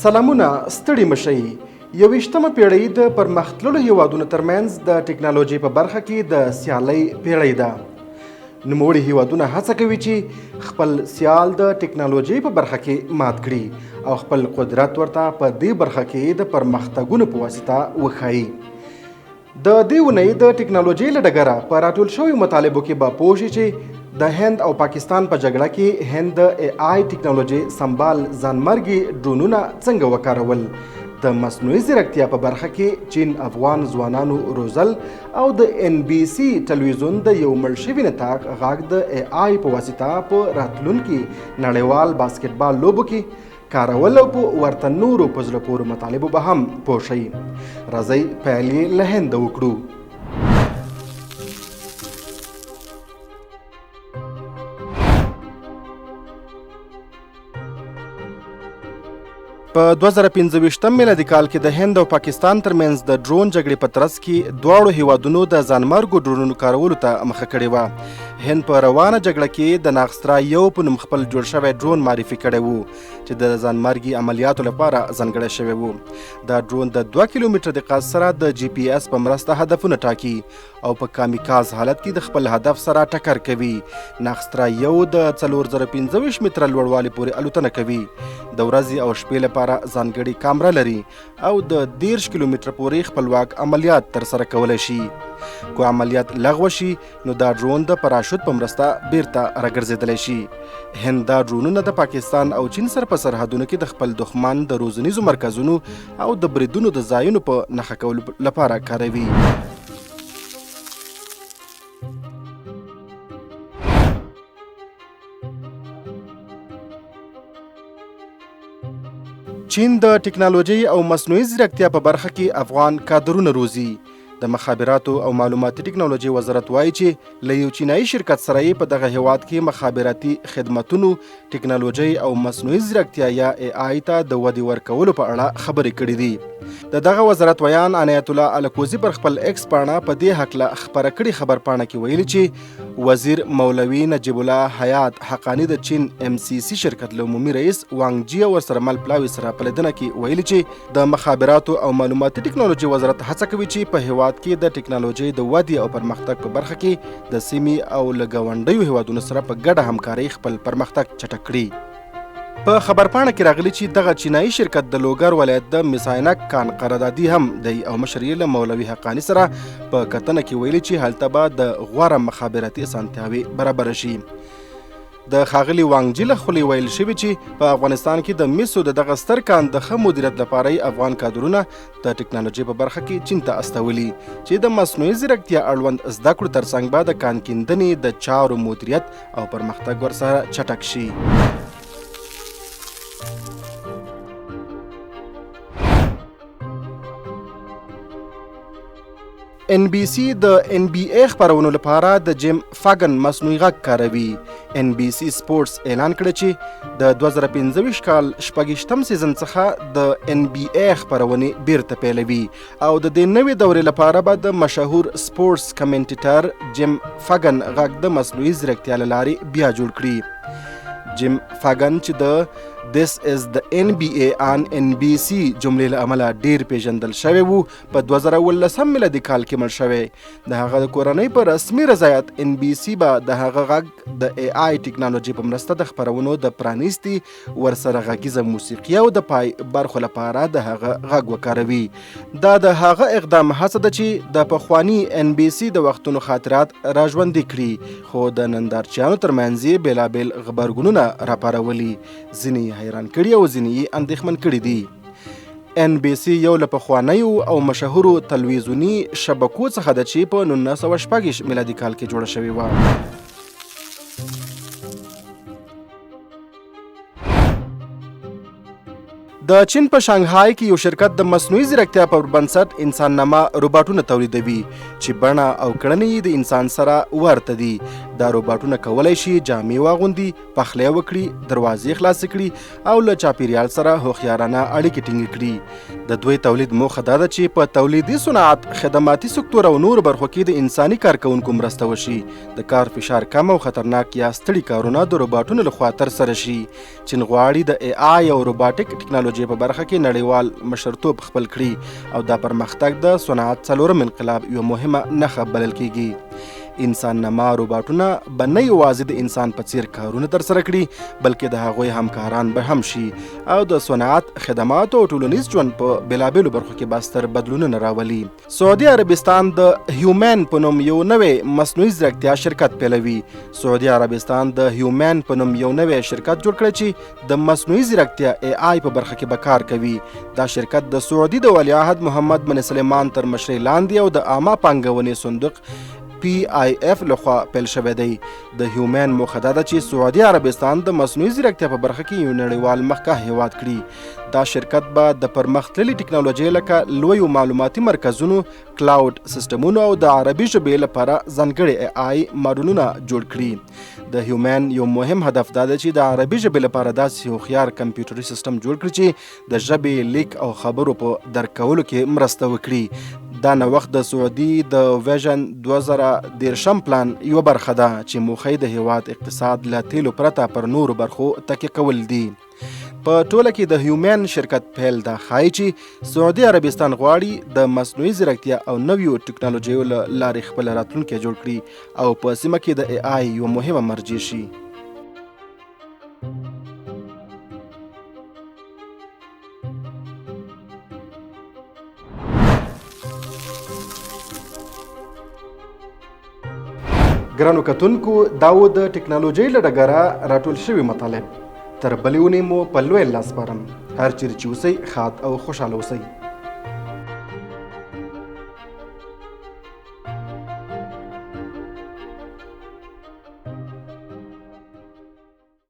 سلامونه ستړي مشئ. 21مه پیړۍ د پرمختللو هیوادونو ترمنځ د ټکنالوژۍ په برخه کې د سیالۍ پیړۍ ده. نوموړي هیوادونه هڅه کوي چې خپل سیال د ټکنالوژۍ په برخه کې مات کړي او خپل قدرت ورته په دې برخه کې د پرمختګونو په واسطه وښایي. د دې اونۍ د ټکنالوژۍ له ډګره په راټول شویو مطالبو کې به پوه شي چې د هند او پاکستان په جګړه کې هند د AI ټکنالوژۍ سمبال ځانمرګي ډرونونه څنګه وکارول، د مصنوعي زیرکتیا په برخه کې چین افغان ځوانانو روزل او د NBC ټلویزیون د یو مړ شوي نطاق غږ د AI په واسطه په راتلونکي نړیوال باسکټبال لوبو کې کارول او په ورته نورو په زړه پورې مطالبو به هم پوه شئ. راځئ پیل یې له هنده وکړو. په 2025 میلادي کال کې د هند او پاکستان ترمنځ د ډرون جګړې په ترڅ کې دواړو هیوادونو د ځانمرګو ډرونونو کارولو ته مخه کړې وه. هند په روانه جګړه کې د ناغسترا په نوم خپل جوړ شوی ډرون معرفي کړی و چې د ځانمرګي عملیاتو لپاره ځانګړی شوی و. دا ډرون د 2 کیلومتر د قاص سره د GPS په مرسته هدفونه ټاکي او په کامیکاز حالت کې د خپل هدف سره ټکر کوي. ناغسترا د 4025 متره لوړوالي پورې الوتنه کوي. د ورځې او شپې لپاره ځانګړي کامره لري او د 13 کیلومتر پورې خپلواک عملیات ترسره کولی شي. کو عملیات لغوه شي نو دا ډرون د پراشوت په مرسته بیرته راګرځېدلی شي. هند دا ډرونونه د پاکستان او چین سره په سرحدونو کې د خپل دښمن د روزنیزو مرکزونو او د بریدونو د ځایونو په نښه کولو لپاره کاروي. چین د ټکنالوژۍ او مصنوعي زیرکتیا په برخه کې افغان کادرونه روزي. د مخابراتو او معلوماتي ټکنالوژۍ وزارت وایي چې له یو چینایي شرکت سره یې په دغه هیواد کې مخابراتي خدمتونو، ټکنالوژۍ او مصنوعي زیرکتیا یا AI ته د ودې ورکولو په اړه خبرې کړې دي. د دغه وزارت ویان عنایت الله الکوزي پر خپل ایکس پاڼه په دې هکله خپره کړې خبر پاڼه کې ویلي چې وزیر مولوي نجیب الله حیات حقانی د چین MCC شرکت له عمومي رئیس وانګ جی ورسره مل پلاوي سره په لیدنه کې ویلي چې د مخابراتو او معلوماتي ټکنالوژۍ وزارت هڅه کوي چې په هیواد کې د ټکنالوژۍ د ودې او پرمختګ په برخه کې د سیمې او له ګاونډیو هیوادونو سره په ګډه همکارۍ خپل پرمختګ چټک کړي. په خبرپاڼه کې راغلي چې دغه چینایي شرکت د لوګر ولایت د میساینک کان قراردادي هم دی او مشر یې له مولوي حقانی سره په کتنه کې ویلي چې هلته به د غوره مخابراتي اسانتیاوې برابره شي. د ښاغلي وانګ جي له خولې ویل شوي چې په افغانستان کې د مسو د دغه ستر کان د ښه مدیریت لپاره افغان کادرونه د ټکنالوژۍ په برخه کې چین ته استولي چې د مصنوعي زیرکتیا اړوند زده کړو ترڅنګ به د کان کیندنې د چارو مدیریت او پرمختګ ورسره چټک شي. NBC د NBA خپرونو لپاره د جیم فاګن مصنوعي غږ کاروي. NBC سپورټس اعلان کړی چې د 2025 کال 26م سیزن څخه د NBA خپرونې بیرته پیلوي او د دې نوې دورې لپاره به د مشهور سپورټس کمنټیټر جیم فاګن غږ د مصنوعي زیرکتیا له لارې بیا جوړ کړي. جیم فاګن چې د This is the NBA on NBC جملې له امله ډیر پیژندل شوی وو. په 2019 میلادي کال کې مړ شوی. د هغه د کورنۍ په رسمي رضایت NBC به د هغه غږ د AI ټکنالوژي په مرسته د خپرونو د پرانیستي ورسره غږیزه موسیقي او د پای برخو لپاره د هغه غږ وکاروي. دا د هغه اقدام هڅه ده چې د پخواني NBC د وختونو خاطرات راژوندي کړي، خو د نندارچیانو ترمنځ یې بېلابېل غبرګونونه راپارولي. ځینې حیران کړي او ځینې یې اندېښمن کړي دي. NBC یو له پخوانیو او مشهورو تلویزیوني شبکو څخه ده چې په 1906 میلادي کال کې جوړه شوې وه. د چین په شانګهای کې یو شرکت د مصنوعي زیرکتیا پر بنسټ انسان نما روباټونه تولیدوي چې بڼه او کړنې د انسان سره ورته دي. دا روباټونه کولی شي جامې واغوندي، پخلی وکړي، دروازې خلاصې کړي او له چاپیریال سره هوښیارانه اړیکې ټینګې کړي. د دوی تولید موخه دا ده چې په تولیدي صنعت، خدماتي سکتور او نورو برخو کې د انساني کارکوونکو مرسته وشي. د کار فشار کم او خطرناک یا ستړي کارونه د روباټونو لخوا ترسره شي. چین غواړي د AI او روباټیک ټکنالوژۍ په برخه کې نړیوال مشرتوب خپل کړي او دا پرمختګ د صنعت څلورم انقلاب یوه مهمه نښه بلل کیږي. انسان نما روباټونه به نه یوازې د انسان په څیر کارونه ترسره کړي، بلکې د هغوی همکاران به هم شي او د صنعت، خدماتو او ټولنیز ژوند په بېلابېلو برخو کې به ستر بدلونونه راولي. سعودي عربستان د هیومن په نوم یو نوی مصنوعي زیرکتیا شرکت پیلوي. سعودي عربستان د هیومن په نوم یو نوی شرکت جوړ کړی چې د مصنوعي زیرکتیا AI په برخه کې به کار کوي. دا شرکت د سعودي د ولیعهد محمد بن سلیمان تر مشرۍ لاندې او د عامه پانګونې صندوق PIF لخوا پیل شوی دی. د هیومن موخه دا ده چې سعودي عربستان د مصنوعي زیرکتیا په برخه کې یو نړیوال مخکښ هیواد کړي. دا شرکت به د پرمختللي ټکنالوژۍ لکه لویو معلوماتي مرکزونو، کلاود سیسټمونو او د عربي ژبې لپاره ځانګړي AI ماډلونه جوړ کړي. د هیومن یو مهم هدف دا ده چې د عربي ژبې لپاره داسې هوښیار کمپیوټري سیسټم جوړ کړي چې د ژبې لیک او خبرو په درک کولو کې مرسته وکړي. دا نوښت د سعودي د ویژن 2030 پلان یوه برخه ده چې موخه یې د هیواد اقتصاد له تیلو پرته پر نورو برخو تکیه کول دي. په ټوله کې د هیومن شرکت پیل دا ښایي چې سعودي عربستان غواړي د مصنوعي زیرکتیا او نویو ټکنالوژیو له لارې خپل راتلونکی جوړ کړي او په سیمه کې د AI یوه مهمه مرجع شي. ګرانو کتونکو، دا و د ټکنالوژۍ له ډګره راټول شوي مطالب. تر بلې اونۍ مو په لوی لاس سپارم. هر چیرې چې اوسئ ښاد او خوشحاله اوسئ.